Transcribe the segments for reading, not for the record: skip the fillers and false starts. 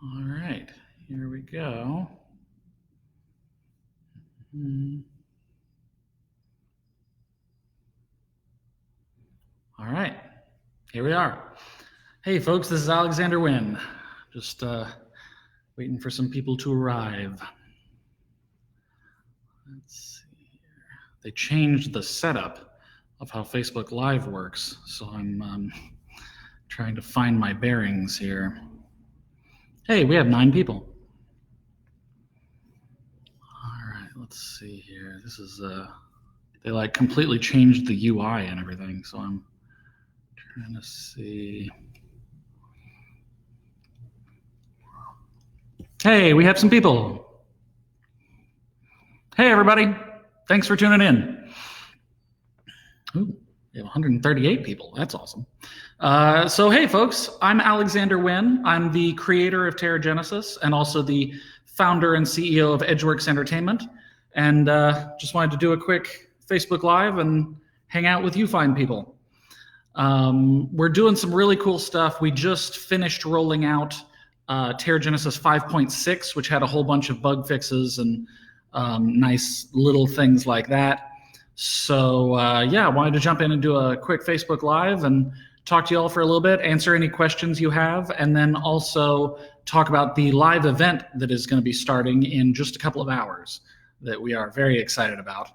All right, here we go. All right, here we are. Hey folks, this is Alexander Winn. Just waiting for some people to arrive. Let's see here. They changed the setup of how Facebook Live works, so I'm trying to find my bearings here. Hey, we have 9 people. All right, let's see here. This is they like completely changed the UI and everything, so I'm trying to see. Hey, we have some people. Hey, everybody. Thanks for tuning in. Ooh, we have 138 people. That's awesome. So, hey, folks, I'm Alexander Winn. I'm the creator of TerraGenesis and also the founder and CEO of Edgeworks Entertainment. And just wanted to do a quick Facebook Live and hang out with you fine people. We're doing some really cool stuff. We just finished rolling out TerraGenesis 5.6, which had a whole bunch of bug fixes and nice little things like that. So yeah, I wanted to jump in and do a quick Facebook Live and talk to you all for a little bit, answer any questions you have, and then also talk about the live event that is going to be starting in just a couple of hours that we are very excited about.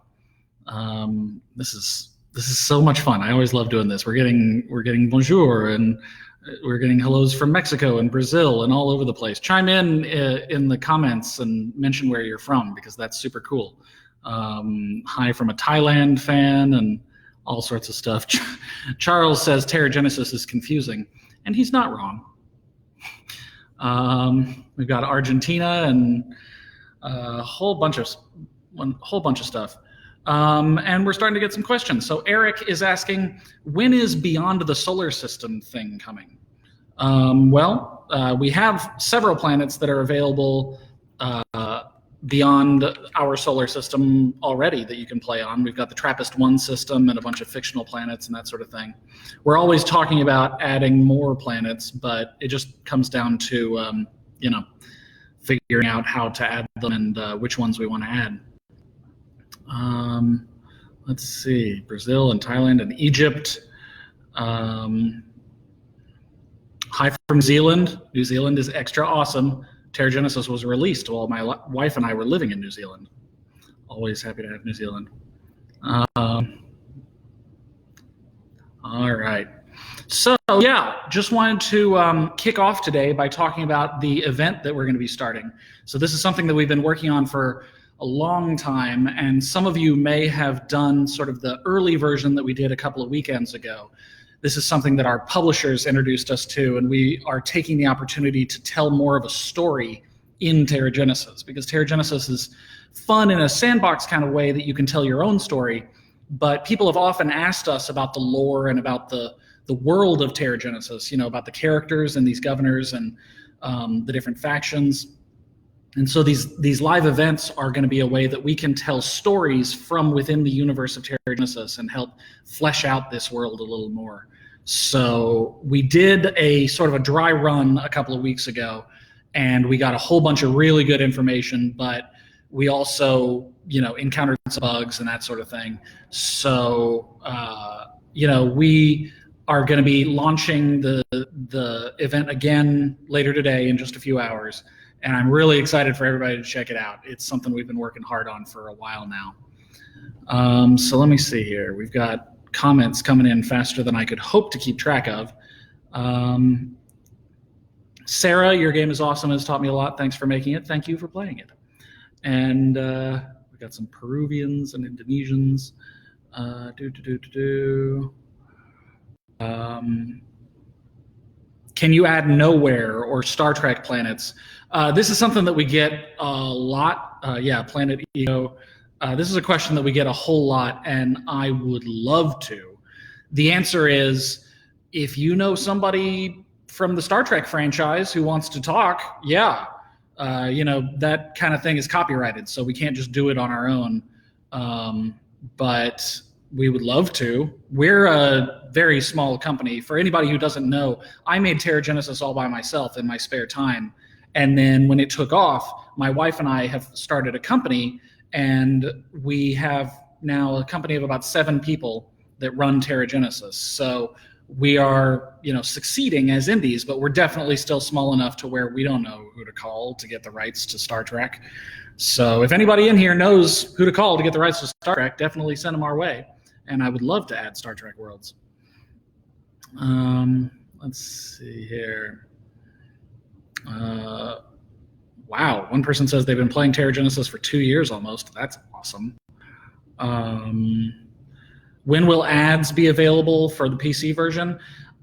This is so much fun. I always love doing this. We're getting bonjour and we're getting hellos from Mexico and Brazil and all over the place. Chime in the comments and mention where you're from, because that's super cool. Hi from a Thailand fan and all sorts of stuff. Charles says TerraGenesis is confusing, and he's not wrong. We've got Argentina and a whole bunch of stuff. And we're starting to get some questions. So Eric is asking, when is Beyond the Solar System thing coming? Well, we have several planets that are available beyond our solar system already that you can play on. We've got the TRAPPIST-1 system and a bunch of fictional planets and that sort of thing. We're always talking about adding more planets, but it just comes down to, figuring out how to add them and which ones we want to add. Let's see, Brazil and Thailand and Egypt. Hi from New Zealand. New Zealand is extra awesome. TerraGenesis was released while my wife and I were living in New Zealand. Always happy to have New Zealand. All right. So yeah, just wanted to kick off today by talking about the event that we're going to be starting. So this is something that we've been working on for a long time, and some of you may have done sort of the early version that we did a couple of weekends ago. This is something that our publishers introduced us to, and we are taking the opportunity to tell more of a story in TerraGenesis, because TerraGenesis is fun in a sandbox kind of way that you can tell your own story, but people have often asked us about the lore and about the world of TerraGenesis, about the characters and these governors and the different factions. And so these live events are going to be a way that we can tell stories from within the universe of TerraGenesis and help flesh out this world a little more. So we did a sort of a dry run a couple of weeks ago, and we got a whole bunch of really good information, but we also, encountered some bugs and that sort of thing. So, we are going to be launching the event again later today in just a few hours. And I'm really excited for everybody to check it out. It's something we've been working hard on for a while now. So let me see here. We've got comments coming in faster than I could hope to keep track of. Sarah, your game is awesome. Has taught me a lot. Thanks for making it. Thank you for playing it. And we got some Peruvians and Indonesians. Can you add Nowhere or Star Trek planets? This is something that we get a lot. Yeah, Planet Ego. This is a question that we get a whole lot, and I would love to. The answer is, if you know somebody from the Star Trek franchise who wants to talk, yeah, that kind of thing is copyrighted, so we can't just do it on our own. But we would love to. We're a very small company. For anybody who doesn't know, I made TerraGenesis all by myself in my spare time. And then when it took off, my wife and I have started a company, and we have now a company of about 7 people that run TerraGenesis. So we are, succeeding as indies, but we're definitely still small enough to where we don't know who to call to get the rights to Star Trek. So if anybody in here knows who to call to get the rights to Star Trek, definitely send them our way. And I would love to add Star Trek worlds. Let's see here. Wow, one person says they've been playing TerraGenesis for 2 years almost. That's awesome. When will ads be available for the PC version?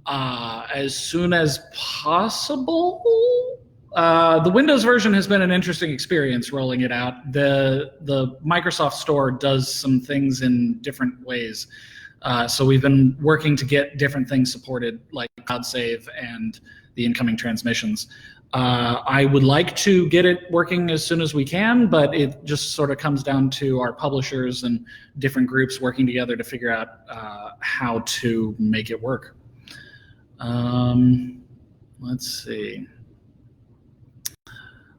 As soon as possible. The Windows version has been an interesting experience rolling it out. The Microsoft Store does some things in different ways. So we've been working to get different things supported, like cloud save and the incoming transmissions. I would like to get it working as soon as we can, but it just sort of comes down to our publishers and different groups working together to figure out how to make it work. Let's see.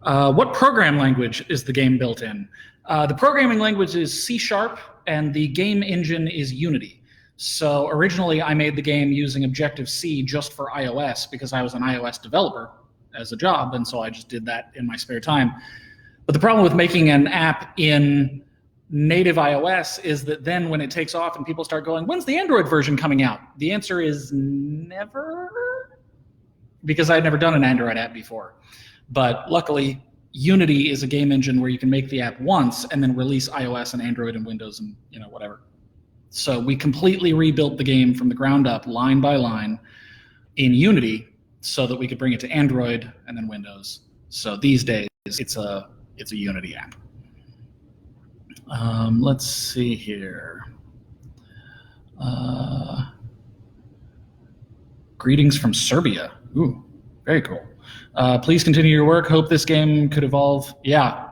What program language is the game built in? The programming language is C#, and the game engine is Unity. So originally I made the game using Objective-C just for iOS because I was an iOS developer as a job, and so I just did that in my spare time. But the problem with making an app in native iOS is that then when it takes off and people start going, when's the Android version coming out? The answer is never, because I'd never done an Android app before. But luckily, Unity is a game engine where you can make the app once and then release iOS and Android and Windows and whatever. So we completely rebuilt the game from the ground up, line by line, in Unity, so that we could bring it to Android and then Windows. So these days, it's a Unity app. Let's see here. Greetings from Serbia. Ooh, very cool. Please continue your work. Hope this game could evolve. Yeah,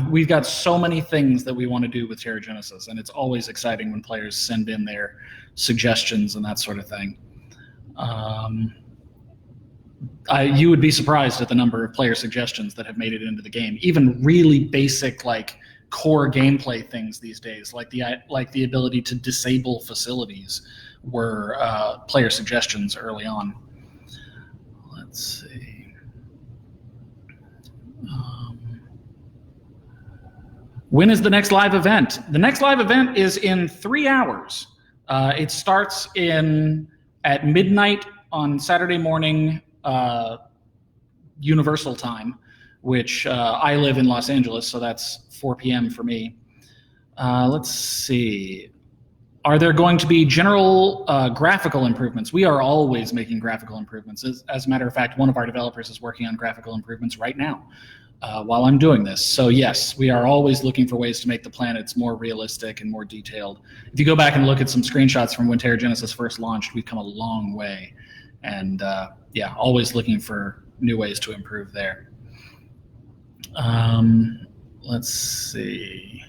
we've got so many things that we want to do with TerraGenesis, and it's always exciting when players send in their suggestions and that sort of thing. You would be surprised at the number of player suggestions that have made it into the game. Even really basic, like core gameplay things these days, like the ability to disable facilities, were player suggestions early on. Let's see. When is the next live event? The next live event is in 3 hours. It starts at midnight on Saturday morning, Universal time, which I live in Los Angeles, so that's 4 p.m. for me. Let's see. Are there going to be general graphical improvements? We are always making graphical improvements. As a matter of fact, one of our developers is working on graphical improvements right now while I'm doing this. So yes, we are always looking for ways to make the planets more realistic and more detailed. If you go back and look at some screenshots from when TerraGenesis first launched, we've come a long way. And yeah, always looking for new ways to improve there. Let's see.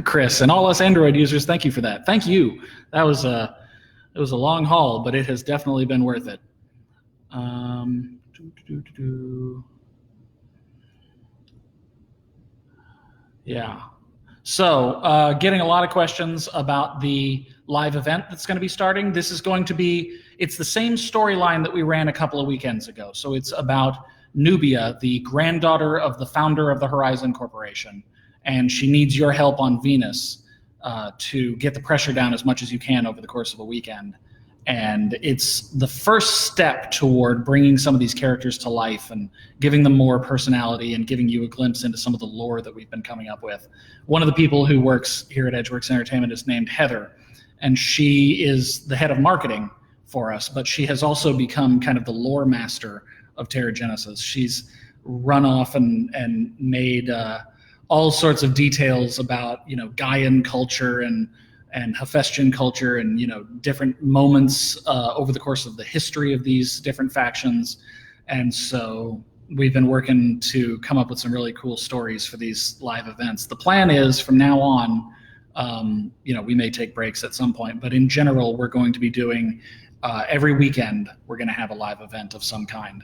Chris, and all us Android users, thank you for that. Thank you. It was a long haul, but it has definitely been worth it. Yeah. So getting a lot of questions about the live event that's going to be starting. This is going to be, it's the same storyline that we ran a couple of weekends ago. So it's about Nubia, the granddaughter of the founder of the Horizon Corporation. And she needs your help on Venus to get the pressure down as much as you can over the course of a weekend. And it's the first step toward bringing some of these characters to life and giving them more personality and giving you a glimpse into some of the lore that we've been coming up with. One of the people who works here at Edgeworks Entertainment is named Heather, and she is the head of marketing for us, but she has also become kind of the lore master of TerraGenesis. She's run off and made all sorts of details about, Gaian culture and Hephaestian culture and, different moments over the course of the history of these different factions. And so we've been working to come up with some really cool stories for these live events. The plan is from now on, We may take breaks at some point, but in general, we're going to be doing every weekend, we're going to have a live event of some kind.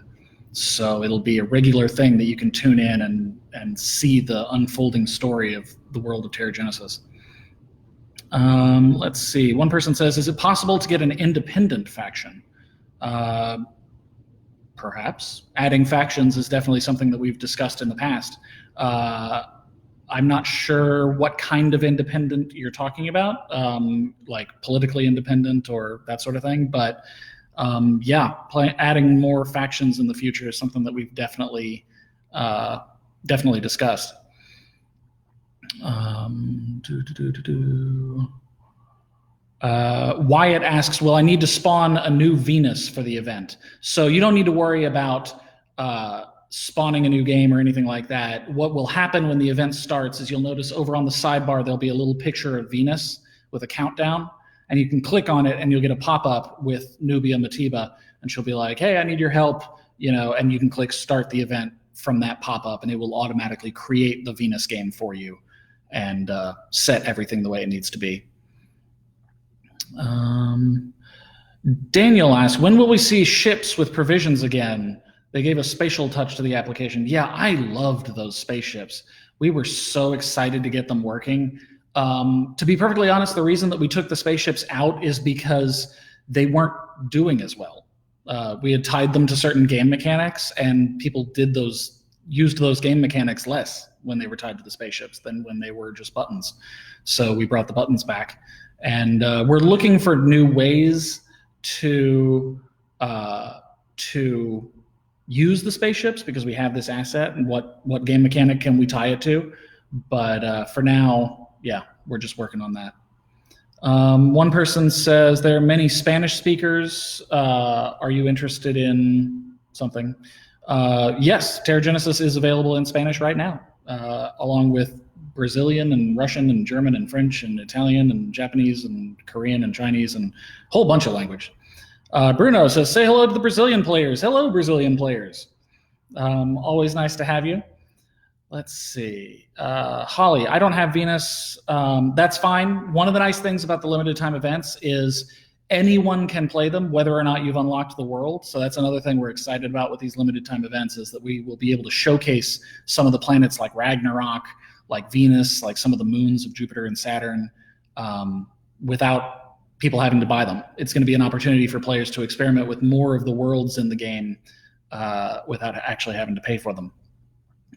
So it'll be a regular thing that you can tune in and see the unfolding story of the world of TerraGenesis. Let's see. One person says, is it possible to get an independent faction? Perhaps. Adding factions is definitely something that we've discussed in the past. I'm not sure what kind of independent you're talking about, like politically independent or that sort of thing. But adding more factions in the future is something that we've definitely discussed. Wyatt asks, will I need to spawn a new Venus for the event? So you don't need to worry about spawning a new game or anything like that. What will happen when the event starts is you'll notice over on the sidebar there'll be a little picture of Venus with a countdown, and you can click on it and you'll get a pop-up with Nubium Atiba, and she'll be like, hey, I need your help, and you can click start the event from that pop-up, and it will automatically create the Venus game for you and set everything the way it needs to be. Daniel asks, when will we see ships with provisions again? They gave a spatial touch to the application. Yeah, I loved those spaceships. We were so excited to get them working. To be perfectly honest, the reason that we took the spaceships out is because they weren't doing as well. We had tied them to certain game mechanics, and people used those game mechanics less when they were tied to the spaceships than when they were just buttons. So we brought the buttons back, and we're looking for new ways to use the spaceships because we have this asset, and what game mechanic can we tie it to? But for now, yeah, we're just working on that. One person says, there are many Spanish speakers. Are you interested in something? Yes, TerraGenesis is available in Spanish right now, along with Brazilian and Russian and German and French and Italian and Japanese and Korean and Chinese and a whole bunch of language. Bruno says, say hello to the Brazilian players. Hello, Brazilian players. Always nice to have you. Let's see. Holly, I don't have Venus. That's fine. One of the nice things about the limited time events is anyone can play them, whether or not you've unlocked the world. So that's another thing we're excited about with these limited time events, is that we will be able to showcase some of the planets like Ragnarok, like Venus, like some of the moons of Jupiter and Saturn, without people having to buy them. It's going to be an opportunity for players to experiment with more of the worlds in the game without actually having to pay for them.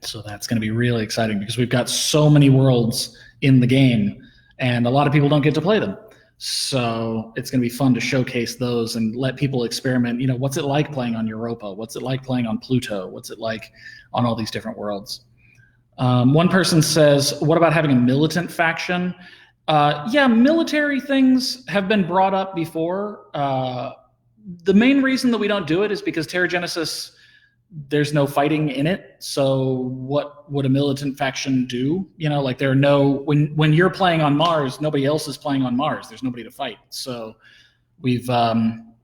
So that's going to be really exciting because we've got so many worlds in the game and a lot of people don't get to play them. So it's going to be fun to showcase those and let people experiment. What's it like playing on Europa? What's it like playing on Pluto? What's it like on all these different worlds? One person says, what about having a militant faction? Yeah, military things have been brought up before. The main reason that we don't do it is because TerraGenesis, there's no fighting in it. So what would a militant faction do? Like there are when you're playing on Mars, nobody else is playing on Mars. There's nobody to fight. So we've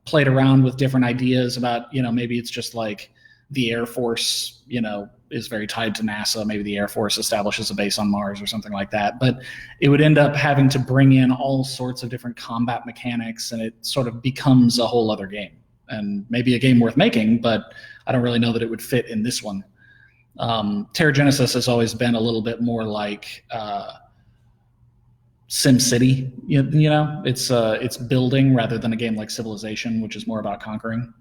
played around with different ideas about, maybe it's just like the Air Force, is very tied to NASA. Maybe the Air Force establishes a base on Mars or something like that. But it would end up having to bring in all sorts of different combat mechanics, and it sort of becomes a whole other game. And maybe a game worth making, but I don't really know that it would fit in this one. TerraGenesis has always been a little bit more like SimCity. It's building rather than a game like Civilization, which is more about conquering.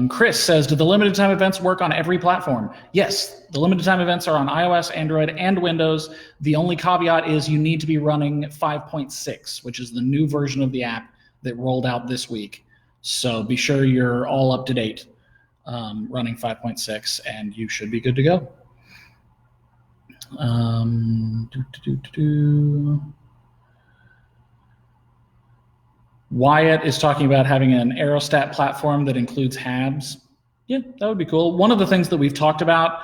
Chris says, do the limited time events work on every platform? Yes, the limited time events are on iOS, Android, and Windows. The only caveat is you need to be running 5.6, which is the new version of the app that rolled out this week. So be sure you're all up to date, running 5.6, and you should be good to go. Wyatt is talking about having an Aerostat platform that includes HABs. Yeah, that would be cool. One of the things that we've talked about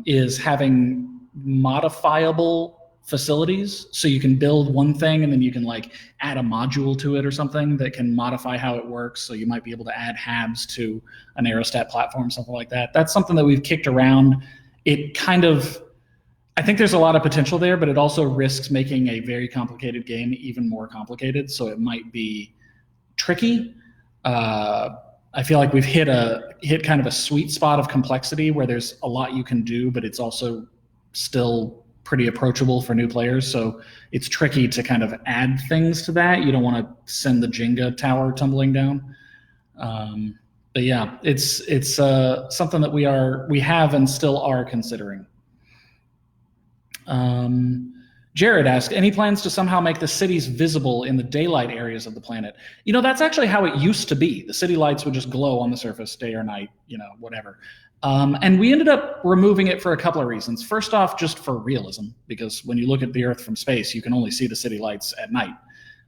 is having modifiable facilities. So you can build one thing and then you can like add a module to it or something that can modify how it works. So you might be able to add HABs to an Aerostat platform, something like that. That's something that we've kicked around. It kind of, I think there's a lot of potential there, but it also risks making a very complicated game even more complicated. So it might be tricky. I feel like we've hit kind of a sweet spot of complexity where there's a lot you can do, but it's also still pretty approachable for new players. So it's tricky to kind of add things to that. You don't want to send the Jenga tower tumbling down. But yeah, it's something that we have and still are considering. Jared asked, any plans to somehow make the cities visible in the daylight areas of the planet? You know, that's actually how it used to be. The city lights would just glow on the surface day or night, you know, whatever. And we ended up removing it for a couple of reasons. First off, just for realism, because when you look at the Earth from space, you can only see the city lights at night.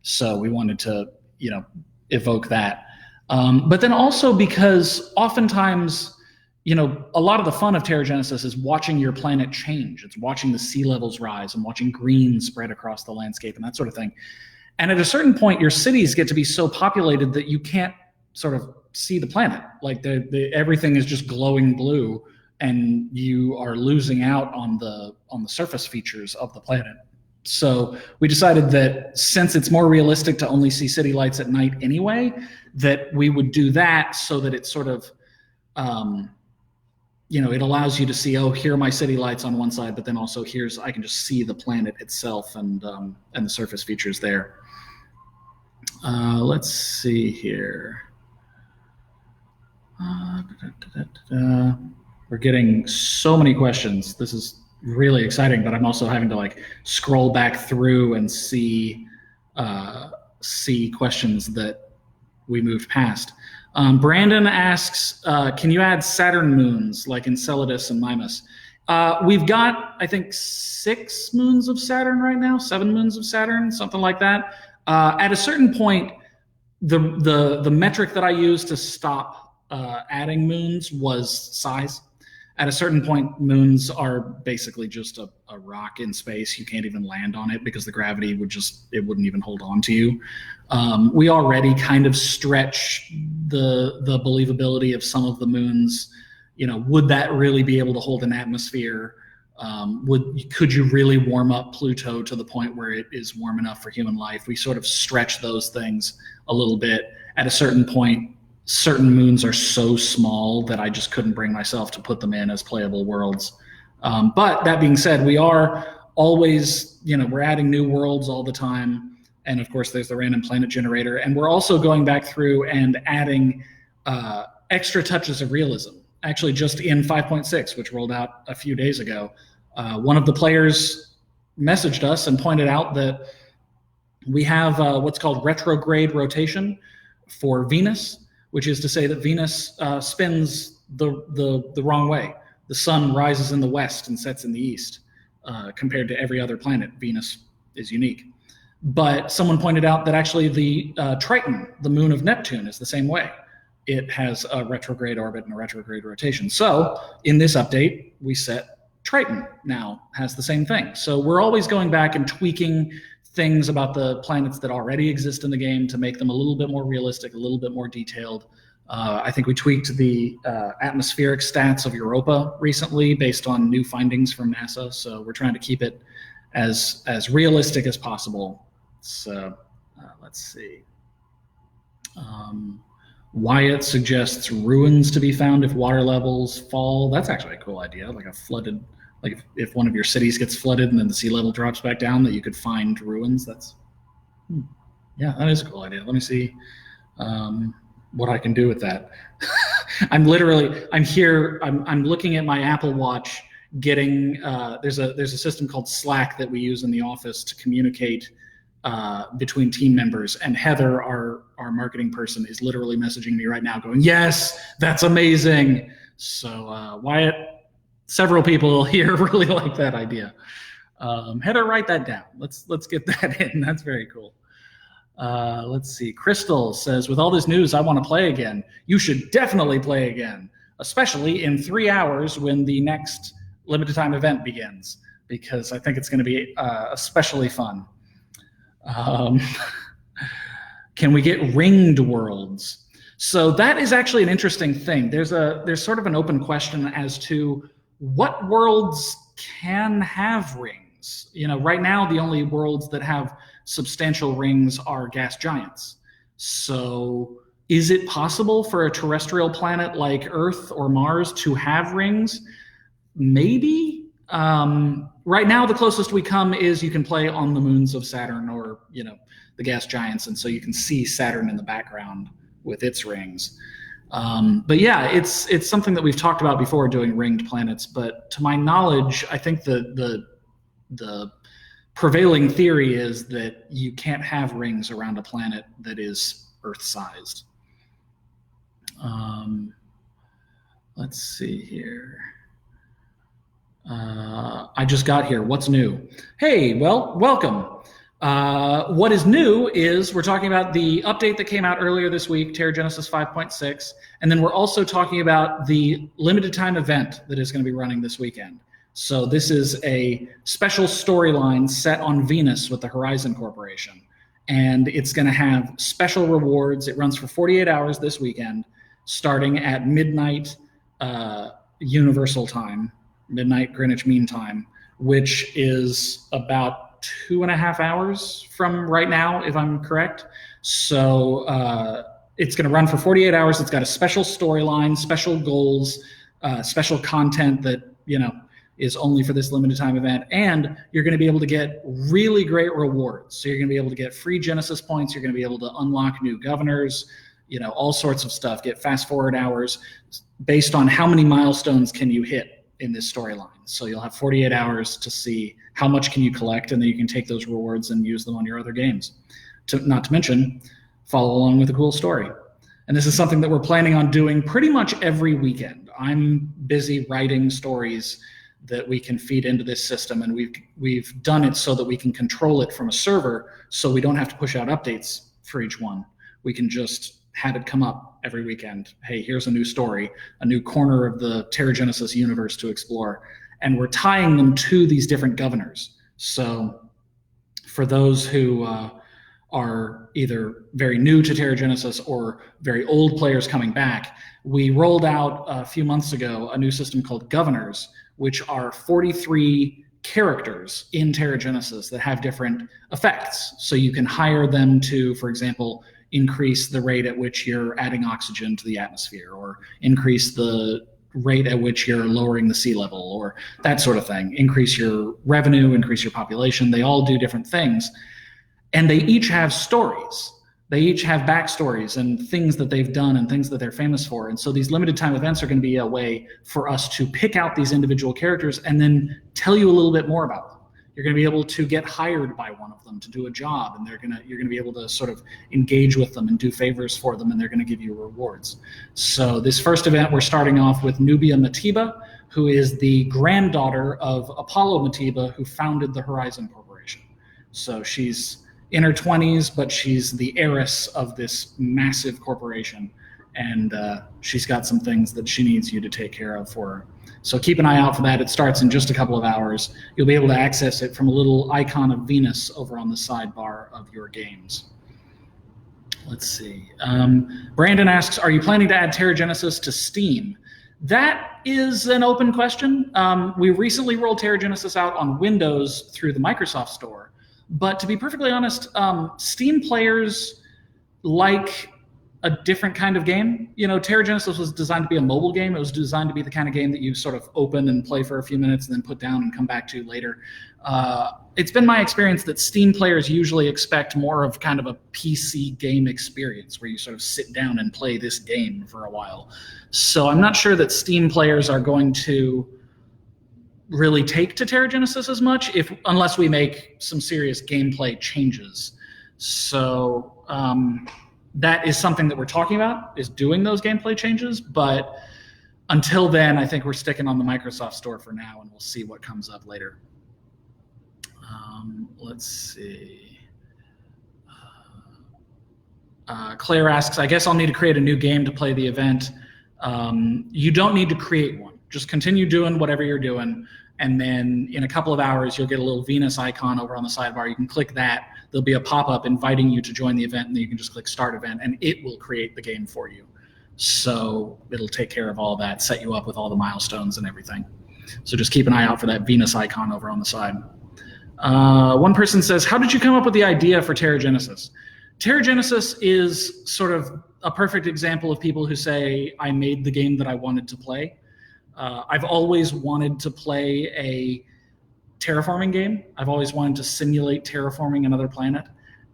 So we wanted to, you know, evoke that. But then also because oftentimes, you know, a lot of the fun of TerraGenesis is watching your planet change. It's watching the sea levels rise and watching green spread across the landscape and that sort of thing. And at a certain point, your cities get to be so populated that you can't sort of see the planet. Like everything is just glowing blue, and you are losing out on the surface features of the planet. So we decided that since it's more realistic to only see city lights at night anyway, that we would do that so that it's sort of you know, it allows you to see, oh, here are my city lights on one side, but then also I can just see the planet itself and the surface features there. Let's see here. We're getting so many questions. This is really exciting, but I'm also having to like scroll back through and see questions that we moved past. Brandon asks, can you add Saturn moons like Enceladus and Mimas? We've got, I think, 6 moons of Saturn right now, 7 moons of Saturn, something like that. At a certain point, the metric that I used to stop adding moons was size. At a certain point, moons are basically just a rock in space. You can't even land on it because the gravity wouldn't even hold on to you. We already kind of stretch the believability of some of the moons. You know, would that really be able to hold an atmosphere? Could you really warm up Pluto to the point where it is warm enough for human life? We sort of stretch those things a little bit. At a certain point, certain moons are so small that I just couldn't bring myself to put them in as playable worlds. But that being said, we are always, you know, we're adding new worlds all the time. And of course, there's the random planet generator. And we're also going back through and adding extra touches of realism. Actually, just in 5.6, which rolled out a few days ago, one of the players messaged us and pointed out that we have what's called retrograde rotation for Venus, which is to say that Venus spins the wrong way. The sun rises in the west and sets in the east. Compared to every other planet, Venus is unique. But someone pointed out that actually the Triton, the moon of Neptune, is the same way. It has a retrograde orbit and a retrograde rotation. So in this update, we set Triton now has the same thing. So we're always going back and tweaking things about the planets that already exist in the game to make them a little bit more realistic, a little bit more detailed. I think we tweaked the atmospheric stats of Europa recently based on new findings from NASA. So we're trying to keep it as realistic as possible. So let's see. Wyatt suggests ruins to be found if water levels fall. That's actually a cool idea, like a flooded, like if one of your cities gets flooded and then the sea level drops back down, that you could find ruins. That's, yeah, that is a cool idea. Let me see what I can do with that. I'm here, I'm looking at my Apple Watch getting, there's a system called Slack that we use in the office to communicate between team members, and Heather, our marketing person, is literally messaging me right now going, yes, that's amazing. So Wyatt, several people here really like that idea. Heather, write that down. Let's get that in. That's very cool. Let's see. Crystal says, with all this news, I want to play again. You should definitely play again, especially in 3 hours when the next limited time event begins, because I think it's going to be especially fun. Can we get ringed worlds? So that is actually an interesting thing. There's sort of an open question as to what worlds can have rings. Right now the only worlds that have substantial rings are gas giants. So is it possible for a terrestrial planet like Earth or Mars to have rings? Maybe. Right now the closest we come is you can play on the moons of Saturn or the gas giants, and so you can see Saturn in the background with its rings. But yeah, it's something that we've talked about before, doing ringed planets. But to my knowledge, I think the prevailing theory is that you can't have rings around a planet that is Earth-sized. Let's see here. I just got here. What's new? Hey, well, welcome. What is new is we're talking about the update that came out earlier this week, TerraGenesis 5.6, and then we're also talking about the limited time event that is going to be running this weekend. So this is a special storyline set on Venus with the Horizon Corporation, and it's going to have special rewards. It runs for 48 hours this weekend, starting at midnight Universal Time, midnight Greenwich Mean Time, which is about 2.5 hours from right now, if I'm correct. So it's going to run for 48 hours. It's got a special storyline, special goals, special content that is only for this limited time event, and you're going to be able to get really great rewards. So you're going to be able to get free Genesis points. You're going to be able to unlock new governors, all sorts of stuff. Get fast forward hours based on how many milestones can you hit in this storyline. So you'll have 48 hours to see how much can you collect, and then you can take those rewards and use them on your other games. Not to mention, follow along with a cool story. And this is something that we're planning on doing pretty much every weekend. I'm busy writing stories that we can feed into this system, and we've done it so that we can control it from a server, so we don't have to push out updates for each one. We can just have it come up every weekend. Hey, here's a new story, a new corner of the TerraGenesis universe to explore. And we're tying them to these different governors. So for those who are either very new to TerraGenesis or very old players coming back, we rolled out a few months ago a new system called governors, which are 43 characters in TerraGenesis that have different effects. So you can hire them to, for example, increase the rate at which you're adding oxygen to the atmosphere, or increase the rate at which you're lowering the sea level, or that sort of thing. Increase your revenue, increase your population. They all do different things. And they each have stories. They each have backstories and things that they've done and things that they're famous for. And so these limited time events are going to be a way for us to pick out these individual characters and then tell you a little bit more about them. You're going to be able to get hired by one of them to do a job, and you're going to be able to sort of engage with them and do favors for them, and they're going to give you rewards. So this first event, we're starting off with Nubium Atiba, who is the granddaughter of Apollo Atiba, who founded the Horizon Corporation. So she's in her 20s, but she's the heiress of this massive corporation, and she's got some things that she needs you to take care of for her. So keep an eye out for that. It starts in just a couple of hours. You'll be able to access it from a little icon of Venus over on the sidebar of your games. Let's see. Brandon asks, are you planning to add TerraGenesis to Steam? That is an open question. We recently rolled TerraGenesis out on Windows through the Microsoft Store. But to be perfectly honest, Steam players like a different kind of game. TerraGenesis was designed to be a mobile game. It was designed to be the kind of game that you sort of open and play for a few minutes and then put down and come back to later. It's been my experience that Steam players usually expect more of kind of a PC game experience where you sort of sit down and play this game for a while. So I'm not sure that Steam players are going to really take to TerraGenesis as much unless we make some serious gameplay changes. So that is something that we're talking about, is doing those gameplay changes. But until then, I think we're sticking on the Microsoft Store for now, and we'll see what comes up later. Let's see. Claire asks, I guess I'll need to create a new game to play the event. You don't need to create one. Just continue doing whatever you're doing, and then in a couple of hours, you'll get a little Venus icon over on the sidebar. You can click that. There'll be a pop-up inviting you to join the event, and then you can just click Start Event, and it will create the game for you. So it'll take care of all that, set you up with all the milestones and everything. So just keep an eye out for that Venus icon over on the side. One person says, how did you come up with the idea for TerraGenesis? TerraGenesis is sort of a perfect example of people who say, I made the game that I wanted to play. I've always wanted to play a terraforming game. I've always wanted to simulate terraforming another planet.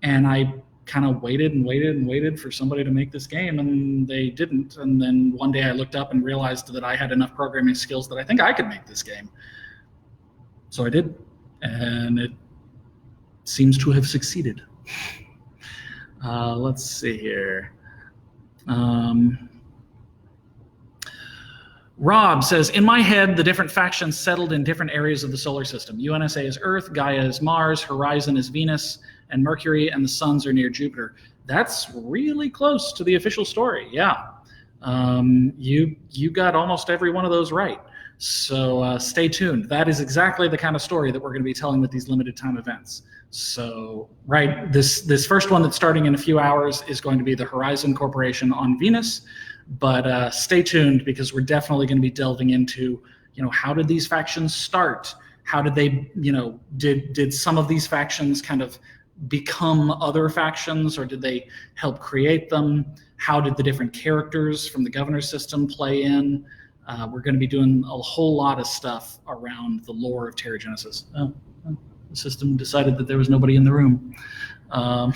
And I kind of waited and waited and waited for somebody to make this game, and they didn't. And then one day I looked up and realized that I had enough programming skills that I think I could make this game. So I did. And it seems to have succeeded. Let's see here. Rob says, in my head, the different factions settled in different areas of the solar system. UNSA is Earth, Gaia is Mars, Horizon is Venus and Mercury, and the suns are near Jupiter. That's really close to the official story, yeah. You got almost every one of those right. So stay tuned. That is exactly the kind of story that we're going to be telling with these limited time events. So, right, this first one that's starting in a few hours is going to be the Horizon Corporation on Venus. But stay tuned, because we're definitely going to be delving into, how did these factions start? How did they, did some of these factions kind of become other factions, or did they help create them? How did the different characters from the governor system play in? We're going to be doing a whole lot of stuff around the lore of TerraGenesis. The system decided that there was nobody in the room. 1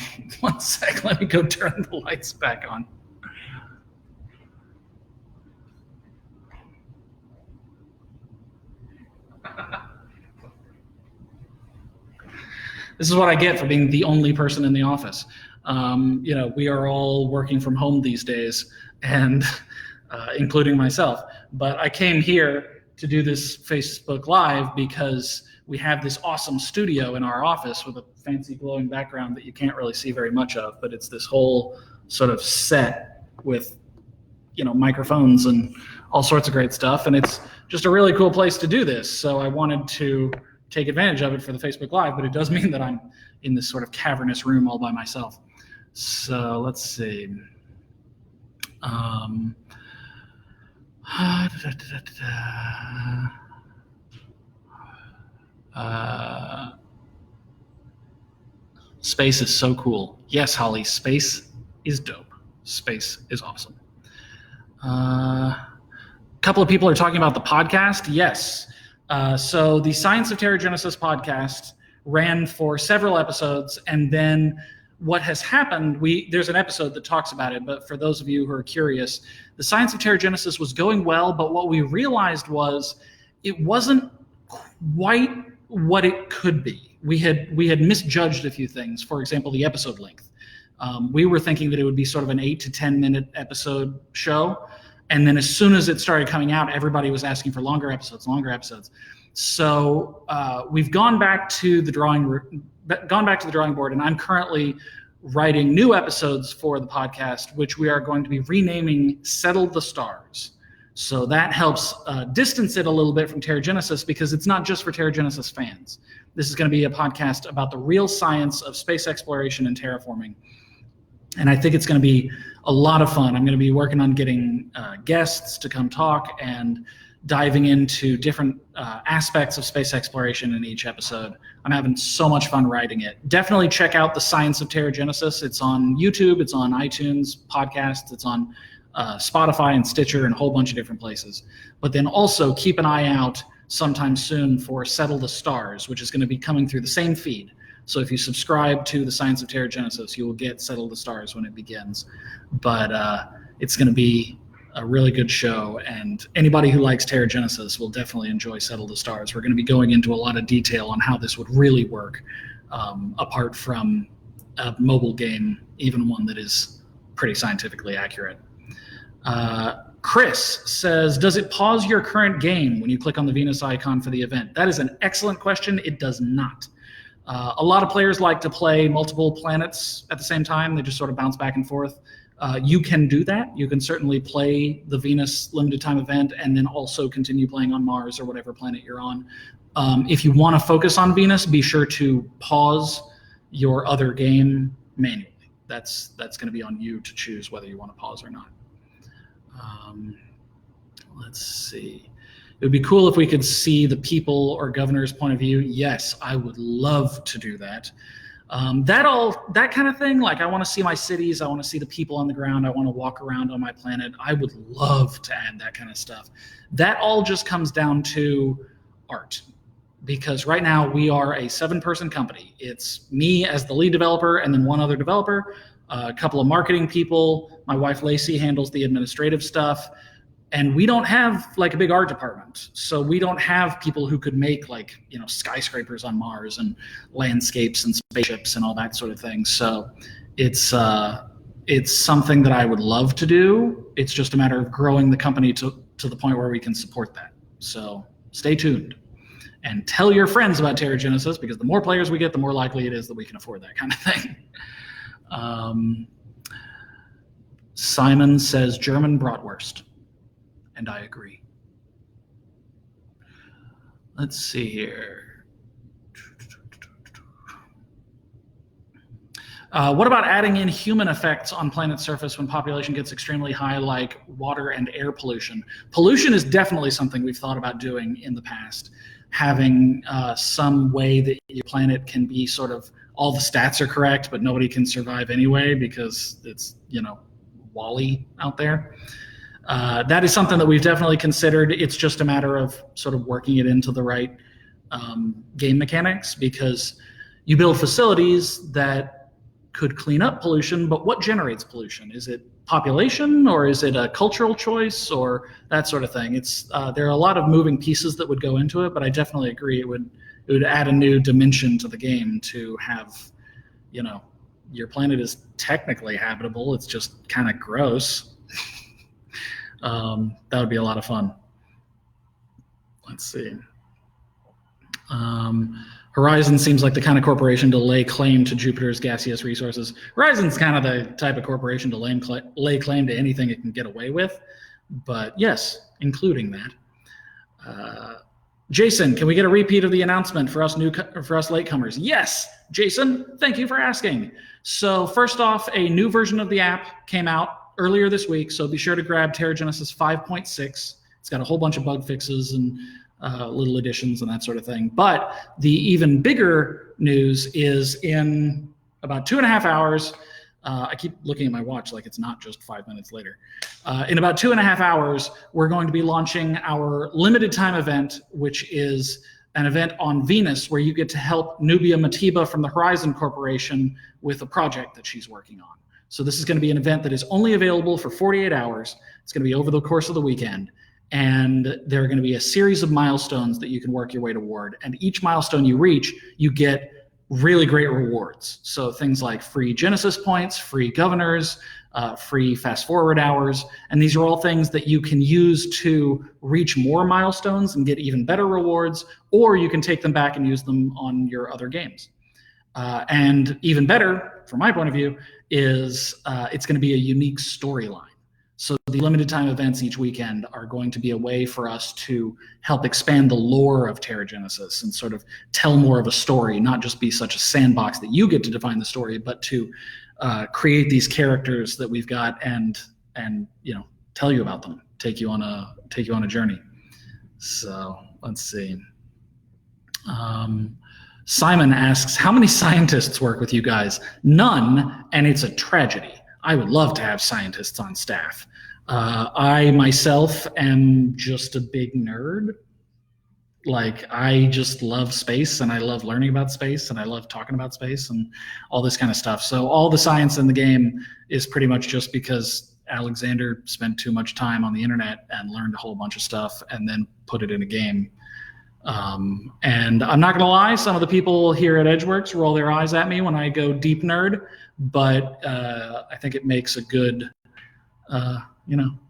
sec, let me go turn the lights back on. This is what I get for being the only person in the office. We are all working from home these days, and including myself. But I came here to do this Facebook Live because we have this awesome studio in our office with a fancy glowing background that you can't really see very much of, but it's this whole sort of set with, microphones and all sorts of great stuff. And it's just a really cool place to do this. So I wanted to take advantage of it for the Facebook Live, but it does mean that I'm in this sort of cavernous room all by myself. So let's see. Space is so cool. Yes, Holly, space is dope. Space is awesome. A couple of people are talking about the podcast. Yes. So the Science of TerraGenesis podcast ran for several episodes, and then what has happened, there's an episode that talks about it, but for those of you who are curious, the Science of TerraGenesis was going well, but what we realized was it wasn't quite what it could be. We had misjudged a few things. For example, the episode length. We were thinking that it would be sort of an 8 to 10 minute episode show, and then as soon as it started coming out, everybody was asking for longer episodes. So we've gone back to the drawing board, and I'm currently writing new episodes for the podcast, which we are going to be renaming Settle the Stars. So that helps distance it a little bit from TerraGenesis, because it's not just for TerraGenesis fans. This is going to be a podcast about the real science of space exploration and terraforming. And I think it's going to be a lot of fun. I'm going to be working on getting guests to come talk and diving into different aspects of space exploration in each episode. I'm having so much fun writing it. Definitely check out the Science of TerraGenesis. It's on YouTube, it's on iTunes podcasts, it's on Spotify and Stitcher and a whole bunch of different places. But then also keep an eye out sometime soon for Settle the Stars, which is going to be coming through the same feed. So if you subscribe to the Science of TerraGenesis, you will get Settle the Stars when it begins. But it's going to be a really good show, and anybody who likes TerraGenesis will definitely enjoy Settle the Stars. We're going to be going into a lot of detail on how this would really work, apart from a mobile game, even one that is pretty scientifically accurate. Chris says, does it pause your current game when you click on the Venus icon for the event? That is an excellent question. It does not. A lot of players like to play multiple planets at the same time. They just sort of bounce back and forth. You can do that. You can certainly play the Venus limited time event and then also continue playing on Mars or whatever planet you're on. If you want to focus on Venus, be sure to pause your other game manually. That's going to be on you to choose whether you want to pause or not. Let's see. It would be cool if we could see the people or governor's point of view. Yes, I would love to do that. That kind of thing. Like, I want to see my cities. I want to see the people on the ground. I want to walk around on my planet. I would love to add that kind of stuff. That all just comes down to art, because right now we are a 7-person company. It's me as the lead developer and then one other developer, a couple of marketing people. My wife Lacey handles the administrative stuff. And we don't have like a big art department. So we don't have people who could make like, skyscrapers on Mars and landscapes and spaceships and all that sort of thing. So it's something that I would love to do. It's just a matter of growing the company to the point where we can support that. So stay tuned and tell your friends about TerraGenesis, because the more players we get, the more likely it is that we can afford that kind of thing. Simon says German bratwurst. And I agree. Let's see here. What about adding in human effects on planet's surface when population gets extremely high, like water and air pollution? Pollution is definitely something we've thought about doing in the past. Having some way that your planet can be sort of, all the stats are correct, but nobody can survive anyway because it's, Wall-E out there. That is something that we've definitely considered. It's just a matter of sort of working it into the right game mechanics, because you build facilities that could clean up pollution, but what generates pollution? Is it population, or is it a cultural choice, or that sort of thing? There are a lot of moving pieces that would go into it, but I definitely agree it would add a new dimension to the game to have, your planet is technically habitable. It's just kind of gross. That would be a lot of fun. Let's see. Horizon seems like the kind of corporation to lay claim to Jupiter's gaseous resources. Horizon's kind of the type of corporation to lay claim to anything it can get away with. But yes, including that. Jason, can we get a repeat of the announcement for us latecomers? Yes, Jason, thank you for asking. So first off, a new version of the app came out earlier this week, so be sure to grab TerraGenesis 5.6. It's got a whole bunch of bug fixes and little additions and that sort of thing. But the even bigger news is in about 2.5 hours. I keep looking at my watch like it's not just 5 minutes later. In about 2.5 hours, we're going to be launching our limited time event, which is an event on Venus where you get to help Nubium Atiba from the Horizon Corporation with a project that she's working on. So this is going to be an event that is only available for 48 hours. It's going to be over the course of the weekend. And there are going to be a series of milestones that you can work your way toward. And each milestone you reach, you get really great rewards. So things like free Genesis points, free governors, free fast forward hours. And these are all things that you can use to reach more milestones and get even better rewards, or you can take them back and use them on your other games. And even better, from my point of view, is it's going to be a unique storyline. So the limited time events each weekend are going to be a way for us to help expand the lore of TerraGenesis and sort of tell more of a story, not just be such a sandbox that you get to define the story, but to create these characters that we've got and tell you about them, take you on a journey. So let's see. Simon asks, how many scientists work with you guys? None, and it's a tragedy. I would love to have scientists on staff. I myself am just a big nerd. Like, I just love space, and I love learning about space, and I love talking about space and all this kind of stuff. So all the science in the game is pretty much just because Alexander spent too much time on the internet and learned a whole bunch of stuff and then put it in a game. And I'm not going to lie, some of the people here at Edgeworks roll their eyes at me when I go deep nerd, but I think it makes a good,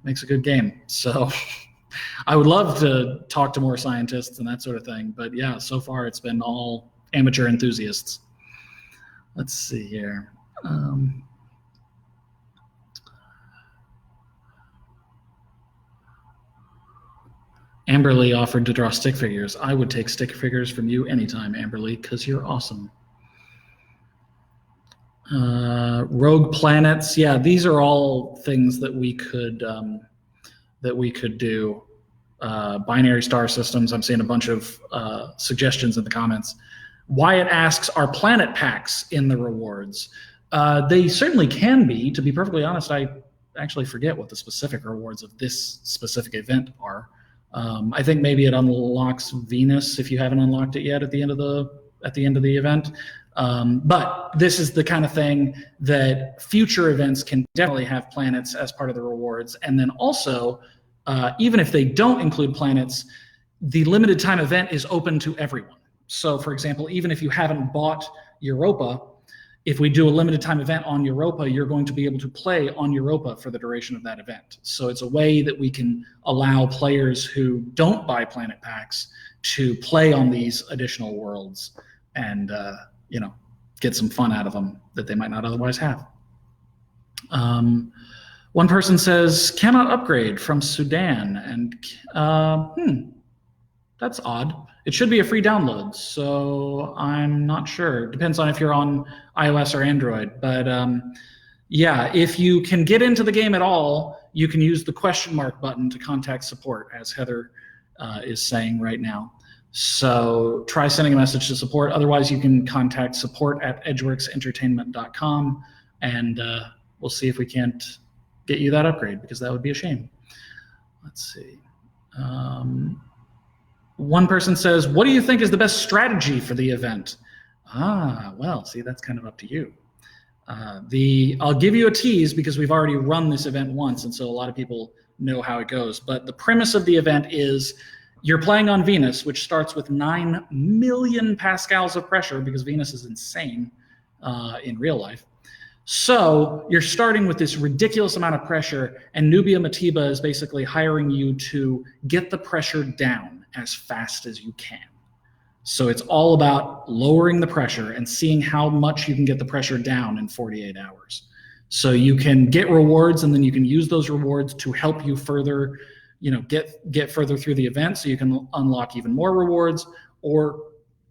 makes a good game. So I would love to talk to more scientists and that sort of thing. But yeah, so far it's been all amateur enthusiasts. Let's see here. Amberly offered to draw stick figures. I would take stick figures from you anytime, Amberly, because you're awesome. Rogue planets. Yeah, these are all things that we could do. binary star systems. I'm seeing a bunch of suggestions in the comments. Wyatt asks, are planet packs in the rewards? They certainly can be. To be perfectly honest, I actually forget what the specific rewards of this specific event are. I think maybe it unlocks Venus if you haven't unlocked it yet at the end of the event. But this is the kind of thing that future events can definitely have planets as part of the rewards. And then also, even if they don't include planets, the limited time event is open to everyone. So for example, even if you haven't bought Europa, if we do a limited time event on Europa, you're going to be able to play on Europa for the duration of that event. So it's a way that we can allow players who don't buy planet packs to play on these additional worlds and get some fun out of them that they might not otherwise have. One person says, cannot upgrade from Sudan, and that's odd. It should be a free download, so I'm not sure. Depends on if you're on iOS or Android. But yeah, if you can get into the game at all, you can use the question mark button to contact support, as Heather is saying right now. So try sending a message to support. Otherwise, you can contact support@edgeworksentertainment.com, and we'll see if we can't get you that upgrade, because that would be a shame. Let's see. One person says, what do you think is the best strategy for the event? Well, see, that's kind of up to you. I'll give you a tease because we've already run this event once, and so a lot of people know how it goes. But the premise of the event is you're playing on Venus, which starts with 9 million pascals of pressure, because Venus is insane in real life. So you're starting with this ridiculous amount of pressure, and Nubium Atiba is basically hiring you to get the pressure down as fast as you can. So it's all about lowering the pressure and seeing how much you can get the pressure down in 48 hours. So you can get rewards, and then you can use those rewards to help you further, get further through the event, so you can unlock even more rewards, or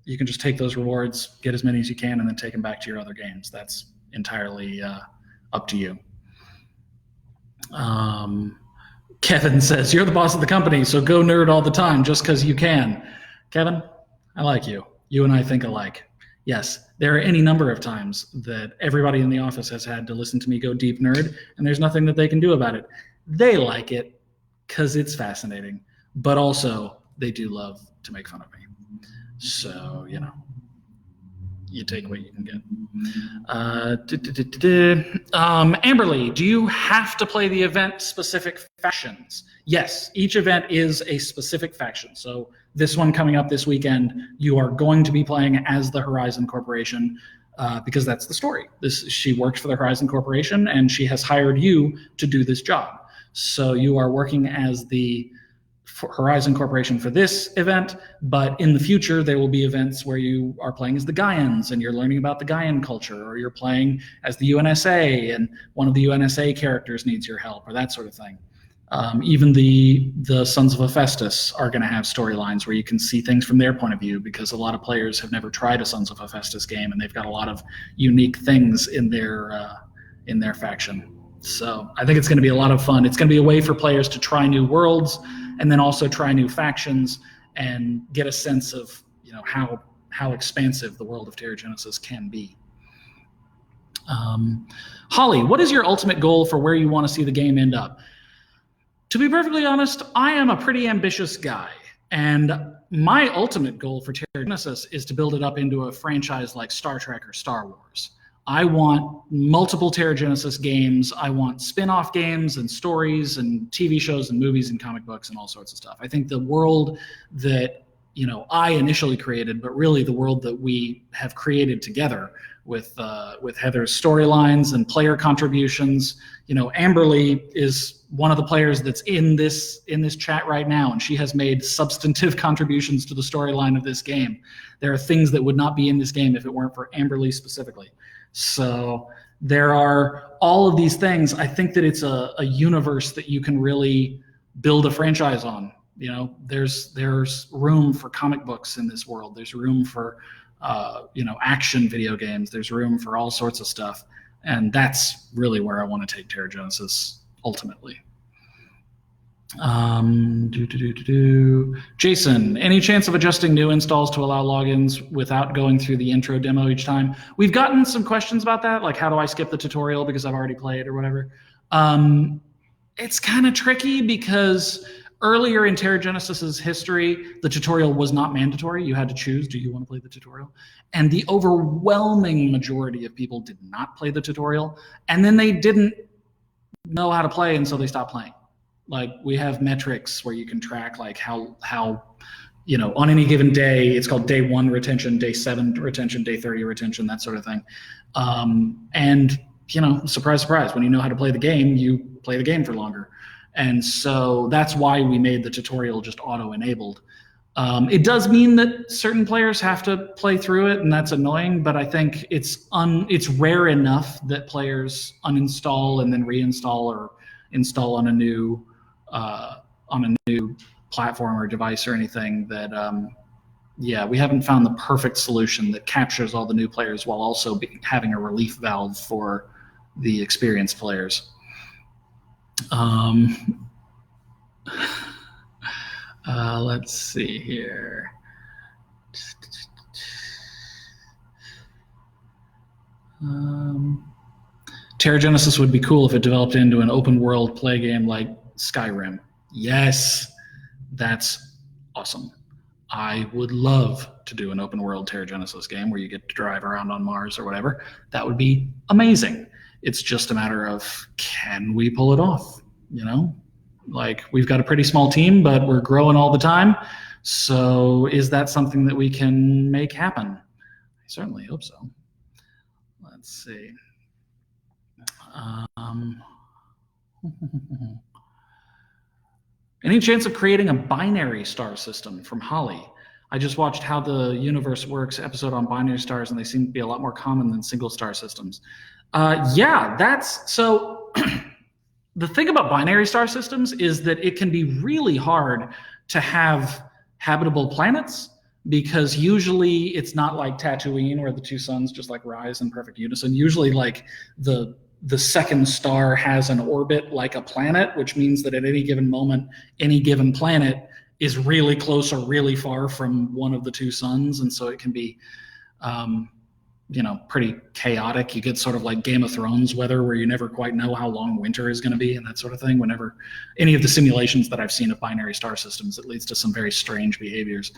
you can just take those rewards, get as many as you can, and then take them back to your other games. That's entirely up to you. Kevin says, you're the boss of the company, so go nerd all the time just because you can. Kevin, I like you. You and I think alike. Yes, there are any number of times that everybody in the office has had to listen to me go deep nerd, and there's nothing that they can do about it. They like it because it's fascinating, but also they do love to make fun of me. So, you take what you can get. Amberly, do you have to play the event-specific factions? Yes, each event is a specific faction. So this one coming up this weekend, you are going to be playing as the Horizon Corporation because that's the story. She worked for the Horizon Corporation, and she has hired you to do this job. So you are working as the Horizon Corporation for this event, but in the future there will be events where you are playing as the Gaians and you're learning about the Gaian culture, or you're playing as the UNSA and one of the UNSA characters needs your help, or that sort of thing. Even the Sons of Hephaestus are going to have storylines where you can see things from their point of view, because a lot of players have never tried a Sons of Hephaestus game, and they've got a lot of unique things in their faction. So I think it's going to be a lot of fun. It's going to be a way for players to try new worlds, and then also try new factions and get a sense of how expansive the world of TerraGenesis can be. Holly, what is your ultimate goal for where you want to see the game end up? To be perfectly honest, I am a pretty ambitious guy, and my ultimate goal for TerraGenesis is to build it up into a franchise like Star Trek or Star Wars. I want multiple TerraGenesis games. I want spin-off games and stories and TV shows and movies and comic books and all sorts of stuff. I think the world that I initially created, but really the world that we have created together with Heather's storylines and player contributions. Amberly is one of the players that's in this chat right now, and she has made substantive contributions to the storyline of this game. There are things that would not be in this game if it weren't for Amberly specifically. So there are all of these things. I think that it's a universe that you can really build a franchise on. There's room for comic books in this world. There's room for action video games. There's room for all sorts of stuff, and that's really where I want to take TerraGenesis ultimately. Jason, any chance of adjusting new installs to allow logins without going through the intro demo each time? We've gotten some questions about that, like how do I skip the tutorial because I've already played or whatever. It's kind of tricky because earlier in TerraGenesis's history, the tutorial was not mandatory. You had to choose, do you want to play the tutorial? And the overwhelming majority of people did not play the tutorial, and then they didn't know how to play, and so they stopped playing. Like, we have metrics where you can track like how on any given day, it's called day 1 retention, day 7 retention, day 30 retention, that sort of thing. And surprise, surprise, when you know how to play the game, you play the game for longer. And so that's why we made the tutorial just auto-enabled. It does mean that certain players have to play through it, and that's annoying, but I think it's rare enough that players uninstall and then reinstall or install on a new platform or device or anything that we haven't found the perfect solution that captures all the new players while also having a relief valve for the experienced players. Let's see here. TerraGenesis would be cool if it developed into an open world play game like Skyrim. Yes, that's awesome. I would love to do an open world TerraGenesis game where you get to drive around on Mars or whatever. That would be amazing. It's just a matter of, can we pull it off? Like, we've got a pretty small team, but we're growing all the time. So is that something that we can make happen? I certainly hope so. Let's see. Any chance of creating a binary star system? From Holly. I just watched How the Universe Works episode on binary stars, and they seem to be a lot more common than single star systems. So the thing about binary star systems is that it can be really hard to have habitable planets, because usually it's not like Tatooine where the two suns just like rise in perfect unison. Usually like the second star has an orbit like a planet, which means that at any given moment, any given planet is really close or really far from one of the two suns. And so it can be, pretty chaotic. You get sort of like Game of Thrones weather where you never quite know how long winter is going to be and that sort of thing. Whenever any of the simulations that I've seen of binary star systems, it leads to some very strange behaviors.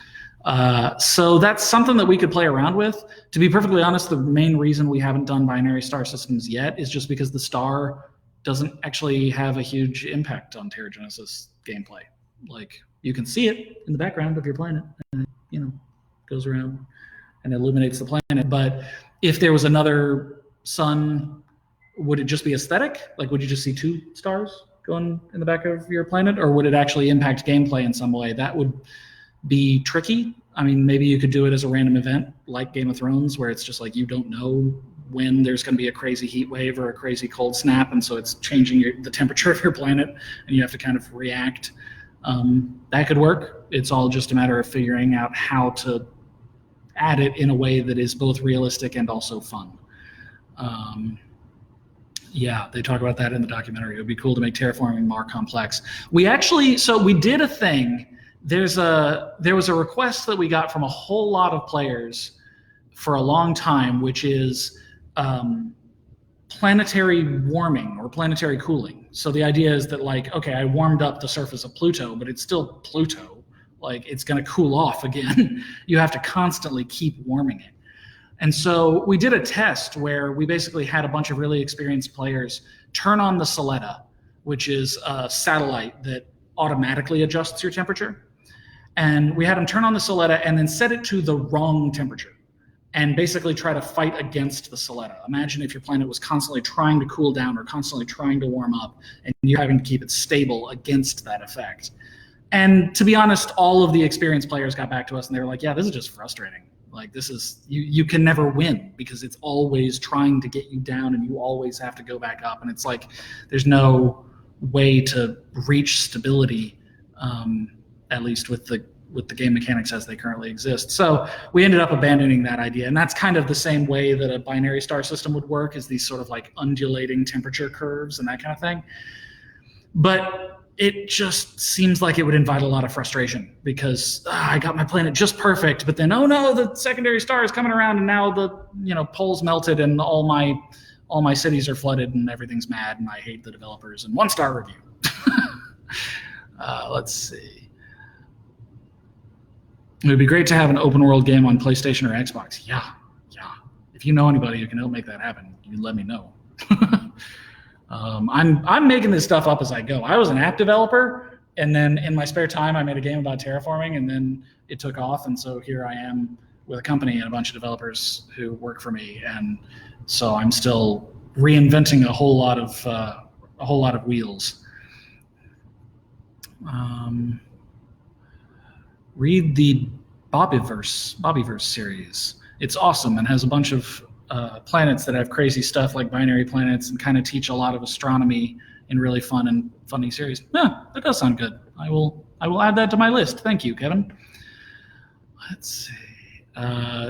So that's something that we could play around with. To be perfectly honest, the main reason we haven't done binary star systems yet is just because the star doesn't actually have a huge impact on TerraGenesis gameplay. Like, you can see it in the background if you're playing it, and it, goes around and illuminates the planet. But if there was another sun, would it just be aesthetic? Like, would you just see two stars going in the back of your planet, or would it actually impact gameplay in some way? That would be tricky. I mean, maybe you could do it as a random event like Game of Thrones, where it's just like you don't know when there's going to be a crazy heat wave or a crazy cold snap, and so it's changing the temperature of your planet, and you have to kind of react. That could work. It's all just a matter of figuring out how to add it in a way that is both realistic and also fun. They talk about that in the documentary. It would be cool to make terraforming more complex. We did a thing. There was a request that we got from a whole lot of players for a long time, which is planetary warming or planetary cooling. So the idea is that, like, okay, I warmed up the surface of Pluto, but it's still Pluto. Like, it's going to cool off again. You have to constantly keep warming it. And so we did a test where we basically had a bunch of really experienced players turn on the Soletta, which is a satellite that automatically adjusts your temperature. And we had them turn on the Soletta and then set it to the wrong temperature and basically try to fight against the Soletta. Imagine if your planet was constantly trying to cool down or constantly trying to warm up, and you're having to keep it stable against that effect. And to be honest, all of the experienced players got back to us and they were like, yeah, this is just frustrating. Like, this is, you can never win because it's always trying to get you down and you always have to go back up. And it's like, there's no way to reach stability, at least with the game mechanics as they currently exist. So we ended up abandoning that idea. And that's kind of the same way that a binary star system would work, is these sort of like undulating temperature curves and that kind of thing. But it just seems like it would invite a lot of frustration because I got my planet just perfect, but then, oh no, the secondary star is coming around and now the poles melted and all my cities are flooded and everything's mad and I hate the developers and 1-star review. Let's see. It would be great to have an open world game on PlayStation or Xbox. Yeah. If you know anybody who can help make that happen, you let me know. I'm making this stuff up as I go. I was an app developer, and then in my spare time, I made a game about terraforming, and then it took off, and so here I am with a company and a bunch of developers who work for me, and so I'm still reinventing a whole lot of wheels. Read the Bobbyverse series. It's awesome and has a bunch of planets that have crazy stuff like binary planets and kind of teach a lot of astronomy in really fun and funny series. Yeah, that does sound good. I will add that to my list. Thank you, Kevin. Let's see.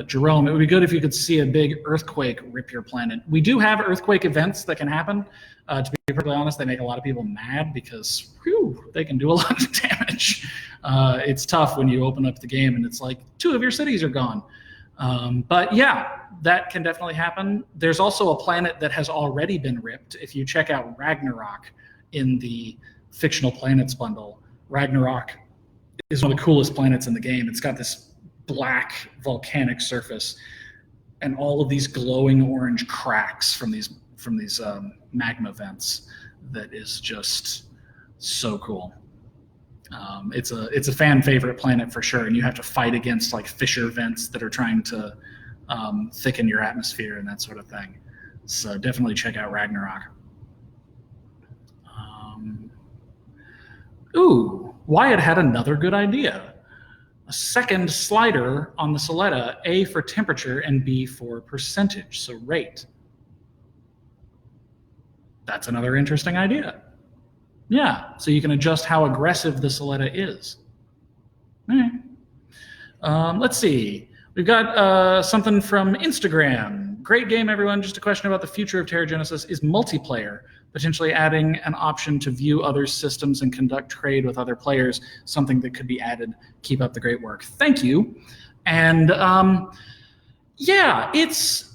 Jerome, it would be good if you could see a big earthquake rip your planet. We do have earthquake events that can happen. To be perfectly honest, they make a lot of people mad because they can do a lot of damage. It's tough when you open up the game and it's like 2 of your cities are gone. But yeah, that can definitely happen. There's also a planet that has already been ripped. If you check out Ragnarok in the fictional planets bundle, Ragnarok is one of the coolest planets in the game. It's got this black volcanic surface and all of these glowing orange cracks from these magma vents that is just so cool. It's a fan favorite planet for sure, and you have to fight against like fissure vents that are trying to thicken your atmosphere and that sort of thing. So definitely check out Ragnarok. Wyatt had another good idea. A second slider on the Soletta, A for temperature and B for percentage, so rate. That's another interesting idea. Yeah, so you can adjust how aggressive the Soletta is. All right. Let's see. We've got something from Instagram. Great game, everyone. Just a question about the future of TerraGenesis. Is multiplayer, potentially adding an option to view other systems and conduct trade with other players, something that could be added. Keep up the great work. Thank you. And yeah, it's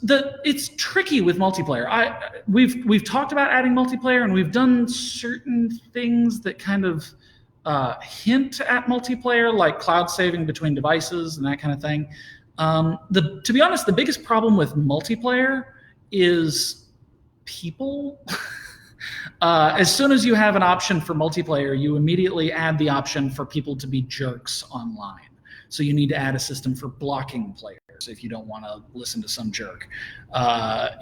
tricky with multiplayer. We've talked about adding multiplayer, and we've done certain things that kind of hint at multiplayer, like cloud saving between devices and that kind of thing. To be honest, the biggest problem with multiplayer is people. As soon as you have an option for multiplayer, you immediately add the option for people to be jerks online. So you need to add a system for blocking players if you don't want to listen to some jerk.